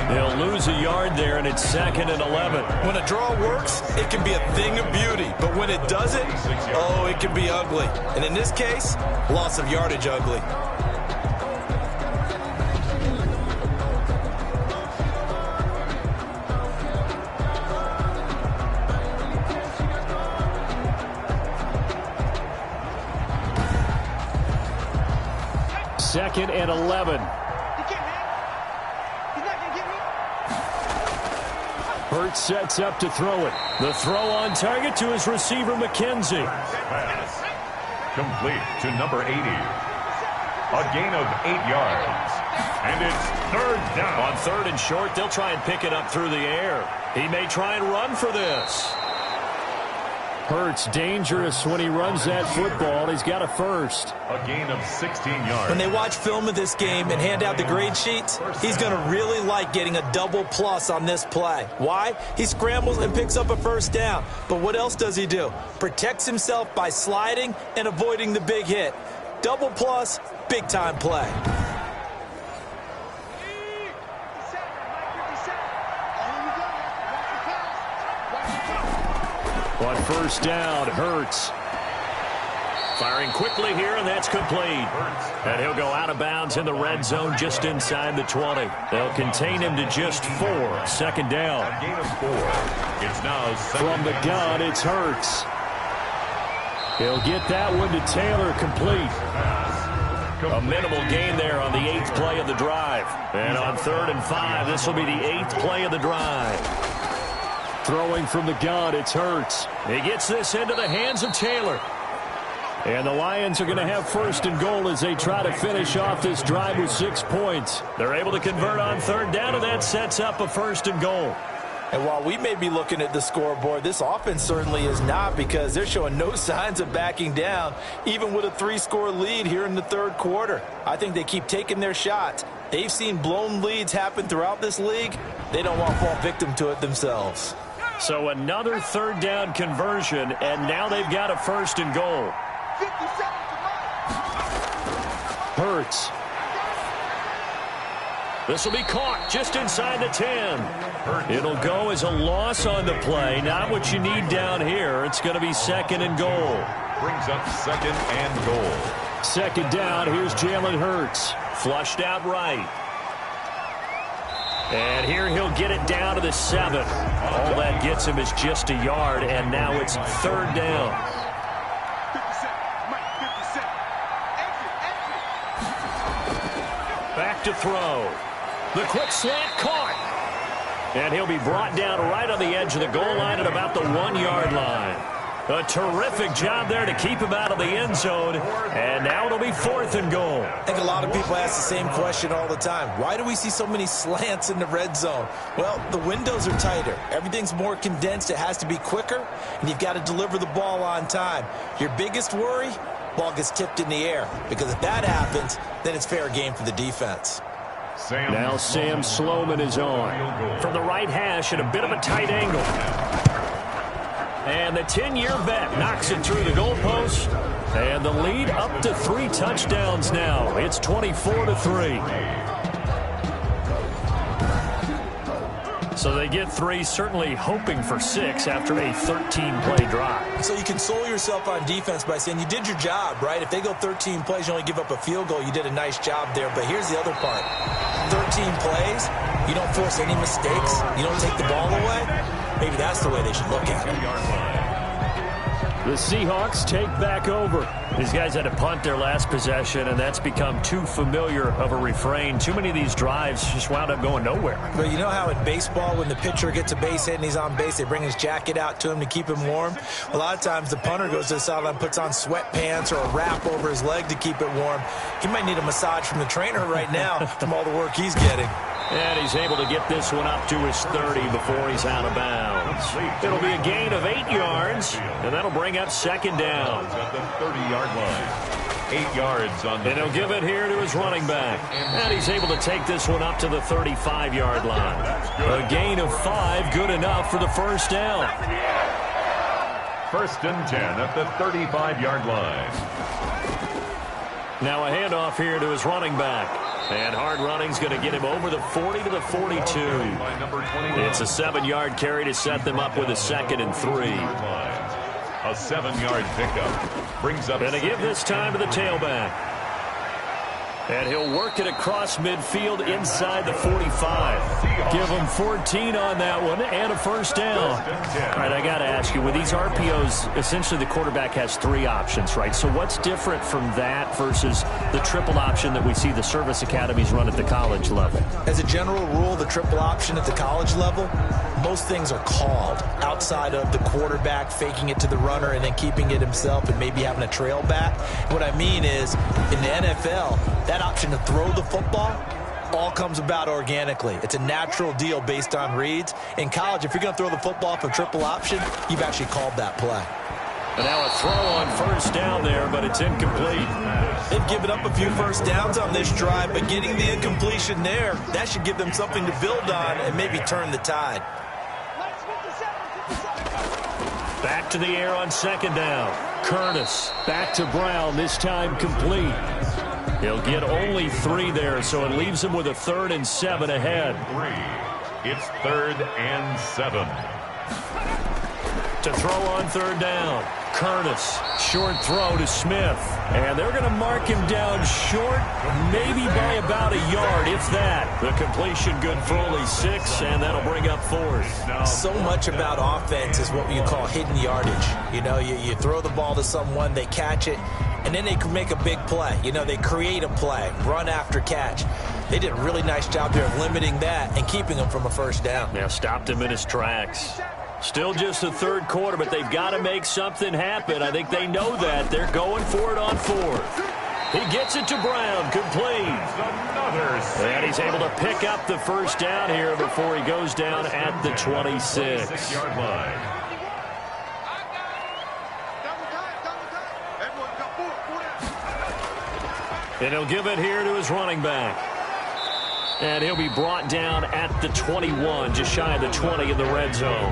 They'll lose a yard there, and it's 2nd and 11. When a draw works, it can be a thing of beauty. But when it doesn't, oh, it can be ugly. And in this case, loss of yardage ugly. Second and 11. Hurts sets up to throw it. The throw on target to his receiver, McKenzie. Pass. Complete to number 80. A gain of 8 yards. And it's third down. On third and short, they'll try and pick it up through the air. He may try and run for this. Hurts dangerous when he runs that football. He's got a first. A gain of 16 yards. When they watch film of this game and hand out the grade sheets, he's going to really like getting a double plus on this play. Why? He scrambles and picks up a first down. But what else does he do? Protects himself by sliding and avoiding the big hit. Double plus, big time play. On first down, Hurts. Firing quickly here, and that's complete. And he'll go out of bounds in the red zone just inside the 20. They'll contain him to just 4. 2nd down. A gain of 4. It's now from the gun, it's Hurts. He'll get that one to Taylor, complete. A minimal gain there on the 8th play of the drive. And on 3rd and 5, this will be the 8th play of the drive. Throwing from the gun, it's Hurts. He gets this into the hands of Taylor. And the Lions are going to have 1st and goal as they try to finish off this drive with 6 points. They're able to convert on 3rd down, and that sets up a 1st and goal. And while we may be looking at the scoreboard, this offense certainly is not, because they're showing no signs of backing down, even with a 3-score lead here in the 3rd quarter. I think they keep taking their shots. They've seen blown leads happen throughout this league. They don't want to fall victim to it themselves. So another 3rd down conversion, and now they've got a 1st and goal. Hurts. This will be caught just inside the 10. It'll go as a loss on the play. Not what you need down here. It's going to be 2nd and goal. Brings up 2nd and goal. 2nd down. Here's Jalen Hurts. Flushed out right. And here he'll get it down to the 7. All that gets him is just a yard, and now it's 3rd down. Back to throw. The quick slant caught. And he'll be brought down right on the edge of the goal line at about the 1-yard line. A terrific job there to keep him out of the end zone. And now it'll be 4th and goal. I think a lot of people ask the same question all the time. Why do we see so many slants in the red zone? Well, the windows are tighter. Everything's more condensed. It has to be quicker, and you've got to deliver the ball on time. Your biggest worry? Ball gets tipped in the air. Because if that happens, then it's fair game for the defense. Now Sam Sloman is on. From the right hash at a bit of a tight angle. And the 10-year vet knocks it through the goalpost. And the lead up to 3 touchdowns now. It's 24-3. So they get 3, certainly hoping for 6 after a 13-play drive. So you console yourself on defense by saying you did your job, right? If they go 13 plays, you only give up a field goal, you did a nice job there. But here's the other part. 13 plays, you don't force any mistakes, you don't take the ball away. Maybe that's the way they should look at it. The Seahawks take back over. These guys had to punt their last possession, and that's become too familiar of a refrain. Too many of these drives just wound up going nowhere. But you know how in baseball, when the pitcher gets a base hit and he's on base, they bring his jacket out to him to keep him warm? A lot of times the punter goes to the sideline, puts on sweatpants or a wrap over his leg to keep it warm. He might need a massage from the trainer right now from all the work he's getting. And he's able to get this one up to his 30 before he's out of bounds. It'll be a gain of 8 yards, and that'll bring up second down. At the 30-yard line. 8 yards on the... And he'll give it here to his running back. And he's able to take this one up to the 35-yard line. A gain of 5, good enough for the first down. First and 10 at the 35-yard line. Now a handoff here to his running back. And hard running's going to get him over the 40 to the 42. It's a 7-yard carry to set them up with a 2nd and 3. A 7-yard pickup brings up. And to give this time to the tailback. And he'll work it across midfield inside the 45. Give him 14 on that one and a first down. All right, I got to ask you, with these RPOs, essentially the quarterback has 3 options, right? So what's different from that versus the triple option that we see the service academies run at the college level? As a general rule, the triple option at the college level, most things are called outside of the quarterback faking it to the runner and then keeping it himself and maybe having a trail back. What I mean is, in the NFL, that option to throw the football all comes about organically. It's a natural deal based on reads. In college, if you're going to throw the football for triple option, you've actually called that play. And now a throw on first down there, but it's incomplete. They've given up a few first downs on this drive, but getting the incompletion there, that should give them something to build on and maybe turn the tide. Back to the air on second down. Curtis back to Brown, this time complete. He'll get only 3 there, so it leaves him with a 3rd and 7 ahead. 3. It's 3rd and 7. To throw on 3rd down. Curtis, short throw to Smith. And they're going to mark him down short, maybe by about a yard, if that. The completion good for only 6, and that'll bring up 4th. So much about offense is what you call hidden yardage. You know, you throw the ball to someone, they catch it, and then they can make a big play. You know, they create a play, run after catch. They did a really nice job there of limiting that and keeping him from a first down. Yeah, stopped him in his tracks. Still just the 3rd quarter, but they've got to make something happen. I think they know that. They're going for it on 4th. He gets it to Brown, complete. And he's able to pick up the first down here before he goes down at the 26. 6-yard line. And he'll give it here to his running back. And he'll be brought down at the 21, just shy of the 20 in the red zone.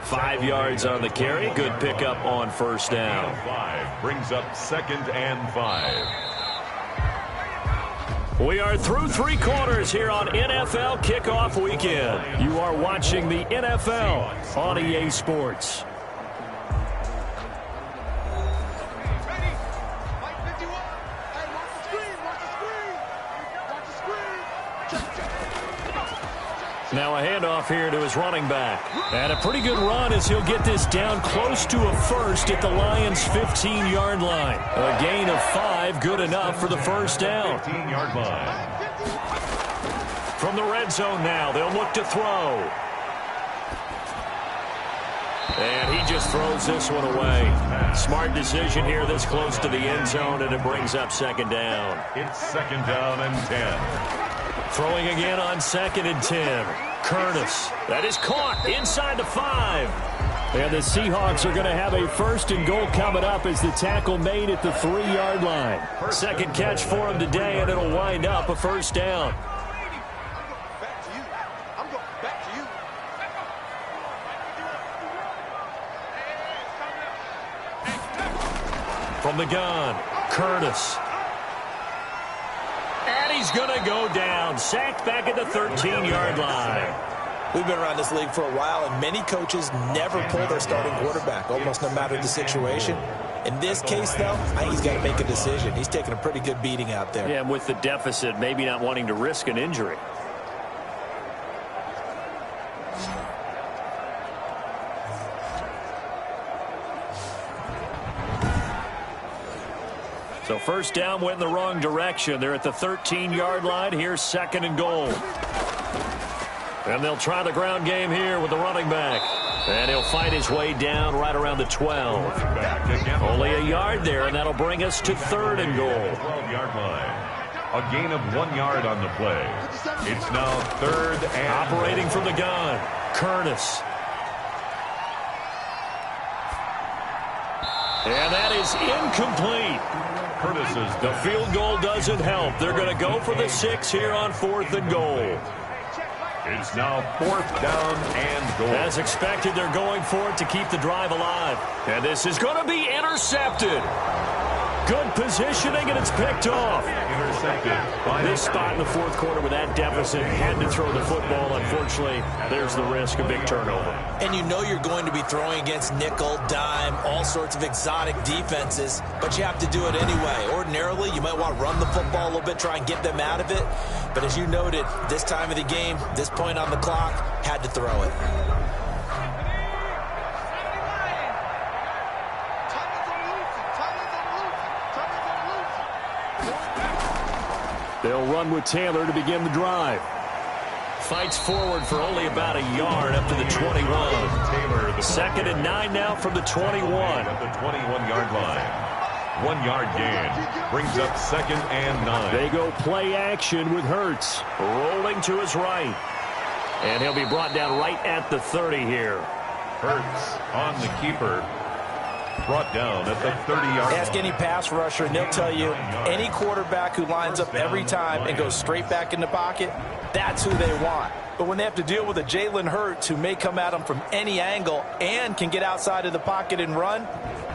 5 yards on the carry. Good pickup on first down. 5 brings up 2nd and 5. We are through 3 quarters here on NFL Kickoff Weekend. You are watching the NFL on EA Sports. Now a handoff here to his running back. And a pretty good run as he'll get this down close to a 1st at the Lions' 15-yard line. A gain of 5, good enough for the first down. 15-yard line. From the red zone now, they'll look to throw. And he just throws this one away. Smart decision here this close to the end zone, and it brings up second down. It's 2nd down and 10. Throwing again on 2nd and 10. Curtis. That is caught inside the 5. And the Seahawks are going to have a 1st and goal coming up as the tackle made at the 3-yard line. 2nd catch for him today, and it'll wind up a first down. From the gun, Curtis. And he's going to go down. Sacked back at the 13-yard line. We've been around this league for a while, and many coaches never pull their starting quarterback, almost no matter the situation. In this case, though, I think he's got to make a decision. He's taking a pretty good beating out there. Yeah, and with the deficit, maybe not wanting to risk an injury. So first down went in the wrong direction. They're at the 13-yard line. Here's 2nd and goal. And they'll try the ground game here with the running back. And he'll fight his way down right around the 12. Only a yard there, and that'll bring us to 3rd and goal. 12-yard line. A gain of 1 yard on the play. It's now 3rd and operating from the gun. Curtis. And that is incomplete. The field goal doesn't help. They're going to go for the 6 here on 4th and goal. It's now 4th down and goal. As expected, they're going for it to keep the drive alive. And this is going to be intercepted. Good positioning, and it's picked off. Intercepted. This spot in the 4th quarter with that deficit, had to throw the football. Unfortunately, there's the risk of big turnover. And you know you're going to be throwing against nickel, dime, all sorts of exotic defenses, but you have to do it anyway. Ordinarily, you might want to run the football a little bit, try and get them out of it. But as you noted, this time of the game, this point on the clock, had to throw it. They'll run with Taylor to begin the drive. Fights forward for only about a yard up to the 21. 2nd and 9 now from the 21. At the 21-yard line. 1 yard gain. Brings up 2nd and 9. They go play action with Hurts. Rolling to his right. And he'll be brought down right at the 30 here. Hurts on the keeper. Brought down at the 30-yard line. Ask any pass rusher, and they'll tell you any quarterback who lines up every time and goes straight back in the pocket, that's who they want. But when they have to deal with a Jalen Hurts who may come at them from any angle and can get outside of the pocket and run,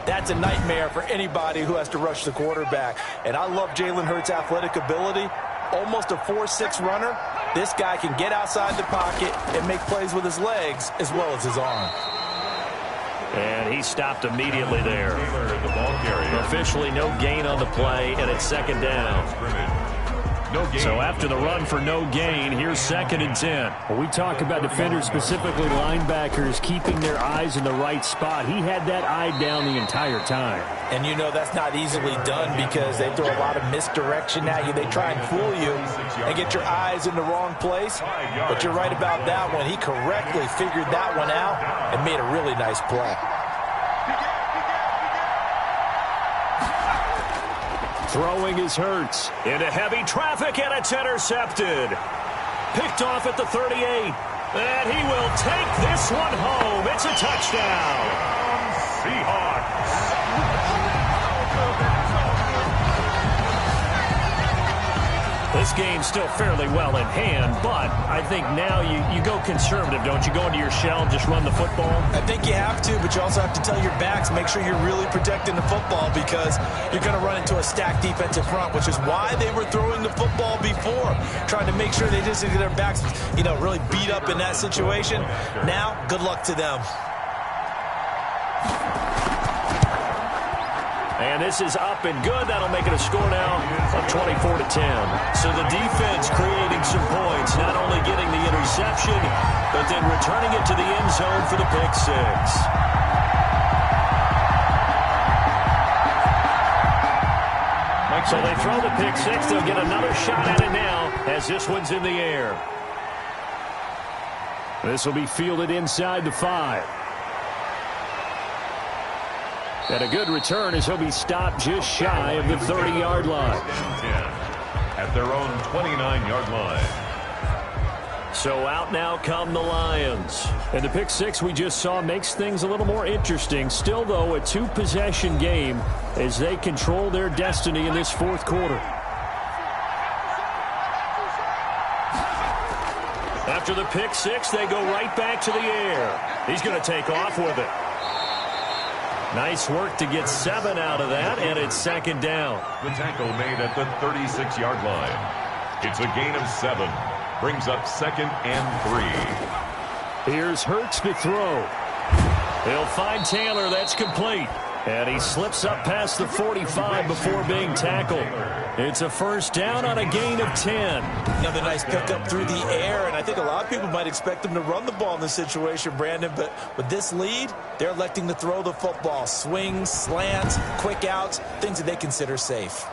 that's a nightmare for anybody who has to rush the quarterback. And I love Jalen Hurts' athletic ability. Almost a 4.6 runner. This guy can get outside the pocket and make plays with his legs as well as his arm. And he stopped immediately there. The ball carrier. Officially no gain on the play, and it's 2nd down. No gain. So after the run for no gain, here's 2nd and 10. Well, we talk about defenders, specifically linebackers, keeping their eyes in the right spot. He had that eye down the entire time. And you know that's not easily done because they throw a lot of misdirection at you. They try and fool you and get your eyes in the wrong place. But you're right about that one. He correctly figured that one out and made a really nice play. Throwing is Hurts. Into heavy traffic, and it's intercepted. Picked off at the 38. And he will take this one home. It's a touchdown. Seahawks. This game's still fairly well in hand, but I think now you go conservative, don't you? Go into your shell and just run the football? I think you have to, but you also have to tell your backs, make sure you're really protecting the football because you're going to run into a stacked defensive front, which is why they were throwing the football before, trying to make sure they just get their backs, really beat up in that situation. Now, good luck to them. And this is up and good. That'll make it a score now of 24-10. So the defense creating some points, not only getting the interception, but then returning it to the end zone for the pick 6. So they throw the pick 6. They'll get another shot at it now as this one's in the air. This will be fielded inside the 5. And a good return as he'll be stopped just shy of the 30-yard line. At their own 29-yard line. So out now come the Lions. And the pick 6 we just saw makes things a little more interesting. Still, though, a 2-possession game as they control their destiny in this 4th quarter. After the pick 6, they go right back to the air. He's going to take off with it. Nice work to get 7 out of that, and it's 2nd down. The tackle made at the 36-yard line. It's a gain of 7. Brings up 2nd and 3. Here's Hurts to throw. He'll find Taylor. That's complete. And he slips up past the 45 before being tackled. It's a first down on a gain of 10. Another nice pickup through the air, and I think a lot of people might expect them to run the ball in this situation, Brandon, but with this lead, they're electing to throw the football. Swings, slants, quick outs, things that they consider safe.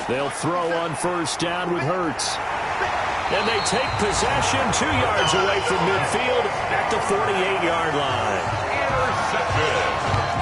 They'll throw on first down with Hurts. And they take possession 2 yards away from midfield at the 48-yard line.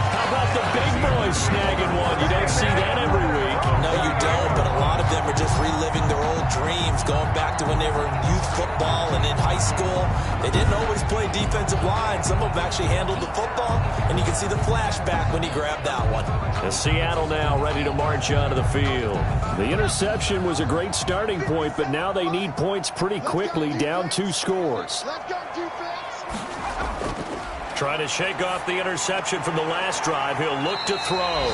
How about the big boys snagging one? You don't see that every week. No, you don't, but a lot of them are just reliving their old dreams, going back to when they were in youth football and in high school. They didn't always play defensive line. Some of them actually handled the football, and you can see the flashback when he grabbed that one. And Seattle now ready to march onto the field. The interception was a great starting point, but now they need points pretty quickly, down 2 scores. Trying to shake off the interception from the last drive. He'll look to throw.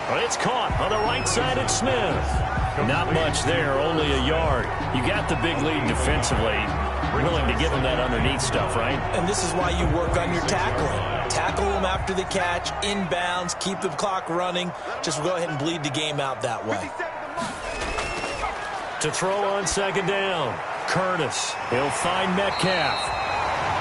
But it's caught on the right side at Smith. Not much there, only a yard. You got the big lead defensively. Willing to give them that underneath stuff, right? And this is why you work on your tackling. Tackle them after the catch, inbounds, keep the clock running. Just go ahead and bleed the game out that way. To throw on second down, Curtis. He'll find Metcalf.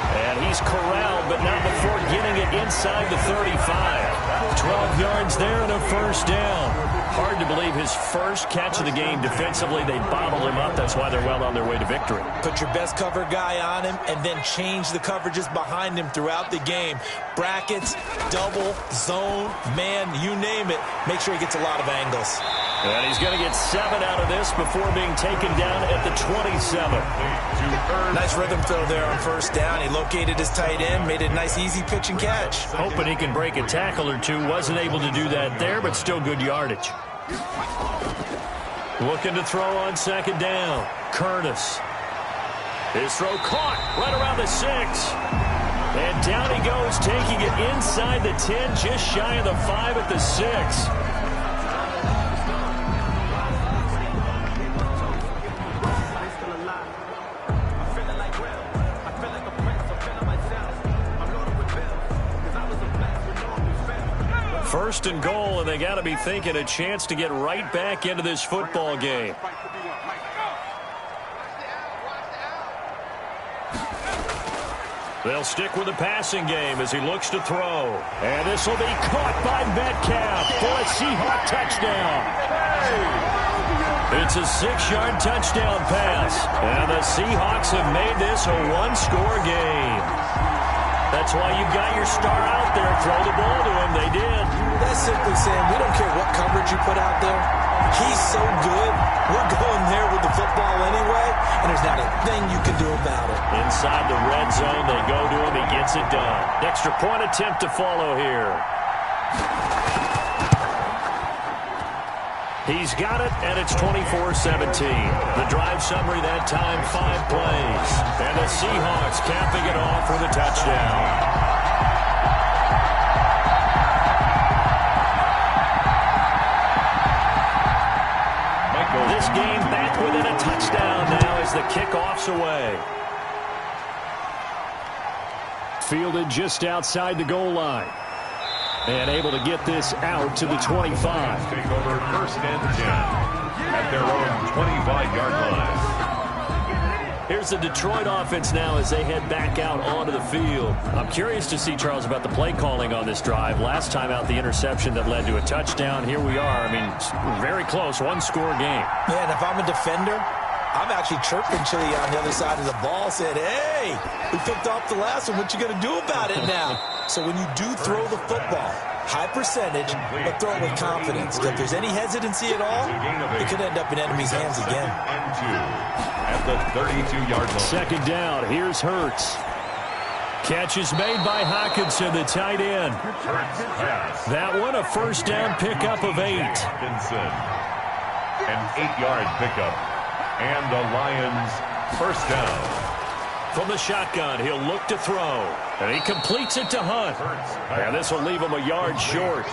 And he's corralled, but not before getting it inside the 35. 12 yards there and a first down. Hard to believe his first catch of the game defensively. They bottled him up. That's why they're well on their way to victory. Put your best cover guy on him and then change the coverages behind him throughout the game. Brackets, double, zone, man, you name it. Make sure he gets a lot of angles. And he's going to get 7 out of this before being taken down at the 27. Nice rhythm throw there on first down. He located his tight end, made it a nice easy pitch and catch. Hoping he can break a tackle or two. Wasn't able to do that there, but still good yardage. Looking to throw on second down. Curtis. His throw caught right around the 6. And down he goes, taking it inside the 10, just shy of the 5 at the 6. First and goal, and they got to be thinking a chance to get right back into this football game. They'll stick with the passing game as he looks to throw. And this will be caught by Metcalf for a Seahawk touchdown. It's a 6-yard touchdown pass. And the Seahawks have made this a 1-score game. That's why you got your star out there. Throw the ball to him. They did. That's simply saying we don't care what coverage you put out there. He's so good. We're going there with the football anyway, and there's not a thing you can do about it. Inside the red zone, they go to him. He gets it done. Extra point attempt to follow here. He's got it, and it's 24-17. The drive summary that time, 5 plays. And the Seahawks capping it off with a touchdown. This game back within a touchdown now as the kickoff's away. Fielded just outside the goal line. And able to get this out to the 25. Take over first and 10 at their own 25-yard line. Here's the Detroit offense now as they head back out onto the field. I'm curious to see, Charles, about the play calling on this drive. Last time out, the interception that led to a touchdown. Here we are. I mean, very close, 1-score game. Yeah, and if I'm a defender, I'm actually chirping Chili on the other side of the ball, said, hey, we picked off the last one. What you going to do about it now? So when you do throw the football, high percentage, but throw it with confidence. If there's any hesitancy at all, it could end up in enemy's hands again. At the 32-yard line. Second down, here's Hurts. Catch is made by Hockenson, the tight end. That one, a first down pickup of 8. Hockenson, an 8-yard pickup. And the Lions first down. From the shotgun, he'll look to throw. And he completes it to Hunt. And this will leave him a yard short.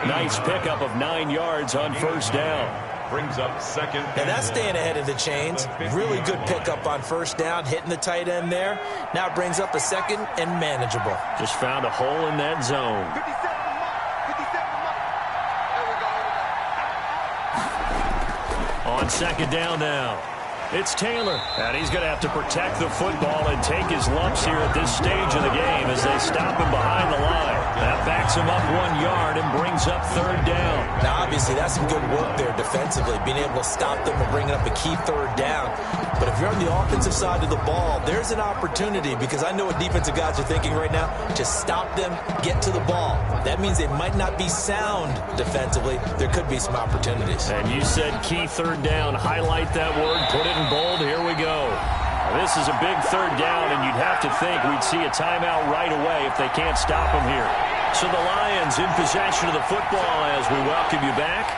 Nice pickup of 9 yards on first down. brings up second. And that's staying ahead of the chains. Really good pickup on first down, hitting the tight end there. Now it brings up a second and manageable. Just found a hole in that zone. On second down now. It's Taylor, and he's going to have to protect the football and take his lumps here at this stage of the game as they stop him behind the line. That backs him up 1 yard and brings up third down. Now, obviously, that's some good work there defensively, being able to stop them and bringing up a key third down. But if you're on the offensive side of the ball, there's an opportunity, because I know what defensive guys are thinking right now, to stop them, get to the ball. That means they might not be sound defensively. There could be some opportunities. And you said key third down. Highlight that word, put it in bold. Here we go. This is a big third down, and you'd have to think we'd see a timeout right away if they can't stop them here. So the Lions in possession of the football as we welcome you back.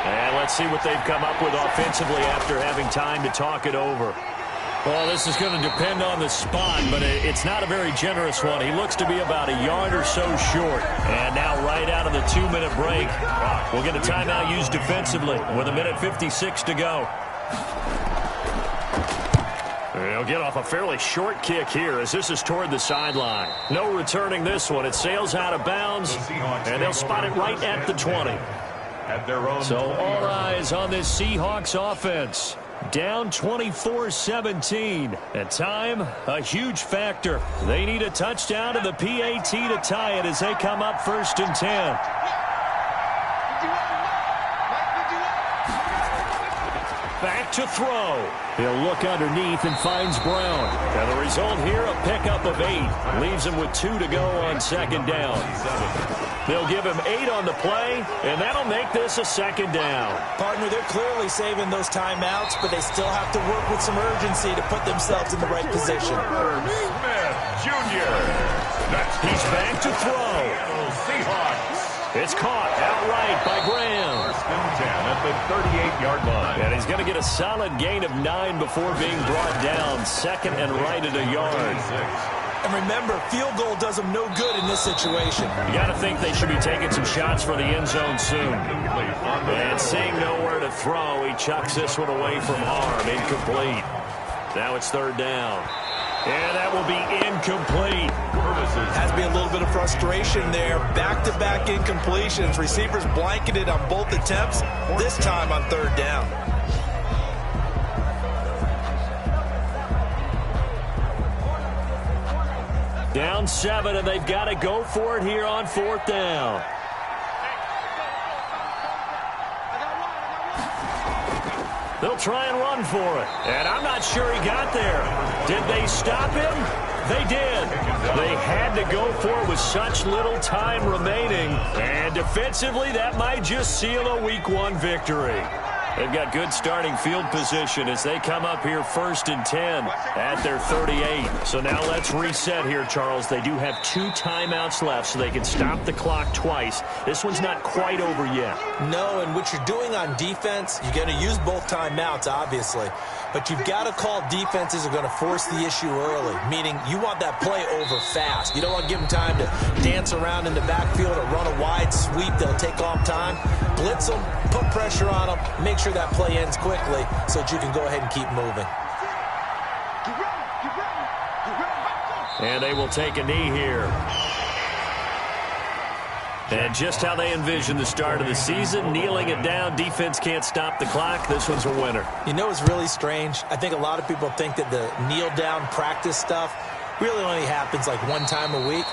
And let's see what they've come up with offensively after having time to talk it over. Well, this is going to depend on the spot, but it's not a very generous one. He looks to be about a yard or so short. And now right out of the 2-minute break, we'll get a timeout used defensively with 1:56 to go. He'll get off a fairly short kick here as this is toward the sideline. No returning this one. It sails out of bounds, and they'll spot it right at the 20. So all eyes on this Seahawks offense. Down 24-17. At time, a huge factor. They need a touchdown and the PAT to tie it as they come up 1st and 10. Back to throw. He'll look underneath and finds Brown. And the result here, a pickup of 8. Leaves him with 2 to go on second down. They'll give him 8 on the play, and that'll make this a second down. Partner, they're clearly saving those timeouts, but they still have to work with some urgency to put themselves in the right position. Smith Jr. He's back to throw. Seahawks. It's caught outright by Graham. 1st and 10 at the 38-yard line. And he's going to get a solid gain of 9 before being brought down. Second and right at a yard. And remember, field goal does them no good in this situation. You got to think they should be taking some shots for the end zone soon. And seeing nowhere to throw, he chucks this one away from harm. Incomplete. Now it's third down. And that will be incomplete. Has to be a little bit of frustration there. Back-to-back incompletions. Receivers blanketed on both attempts, this time on third down. Down 7, and they've got to go for it here on 4th down. They'll try and run for it. And I'm not sure he got there. Did they stop him? They did. They had to go for it with such little time remaining. And defensively, that might just seal a Week 1 victory. They've got good starting field position as they come up here 1st and 10 at their 38. So now let's reset here, Charles. They do have 2 timeouts left, so they can stop the clock twice. This one's not quite over yet. No, and what you're doing on defense, you're going to use both timeouts, obviously. But you've got to call defenses are going to force the issue early, meaning you want that play over fast. You don't want to give them time to dance around in the backfield or run a wide sweep. They'll take off time. Blitz them, put pressure on them, make sure that play ends quickly so that you can go ahead and keep moving. And they will take a knee here. And just how they envision the start of the season, kneeling it down, defense can't stop the clock. This one's a winner. You know, it's really strange. I think a lot of people think that the kneel-down practice stuff really only happens like 1 time a week.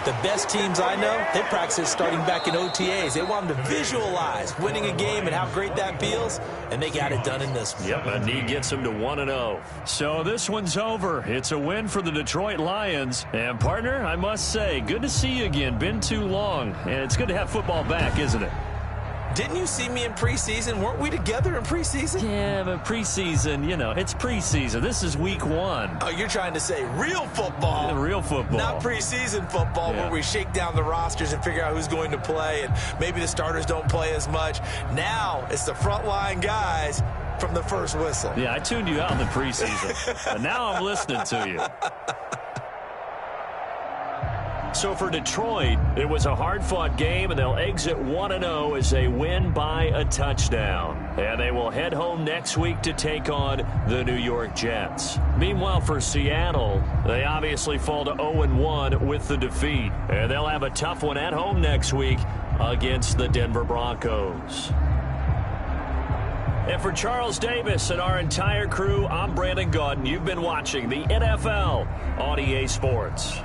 The best teams I know, they practice starting back in OTAs. They want them to visualize winning a game and how great that feels, and they got it done in this one. Yep, a knee gets them to 1-0. So this one's over. It's a win for the Detroit Lions. And, partner, I must say, good to see you again. Been too long, and it's good to have football back, isn't it? Didn't you see me in preseason? Weren't we together in preseason? Yeah, but preseason, you know, it's preseason. This is Week 1. Oh, you're trying to say real football. Yeah, real football. Not preseason football where we shake down the rosters and figure out who's going to play, and maybe the starters don't play as much. Now it's the frontline guys from the first whistle. Yeah, I tuned you out in the preseason, and now I'm listening to you. So for Detroit, it was a hard-fought game, and they'll exit 1-0 as they win by a touchdown. And they will head home next week to take on the New York Jets. Meanwhile, for Seattle, they obviously fall to 0-1 with the defeat. And they'll have a tough one at home next week against the Denver Broncos. And for Charles Davis and our entire crew, I'm Brandon Gaudin. You've been watching the NFL on EA Sports.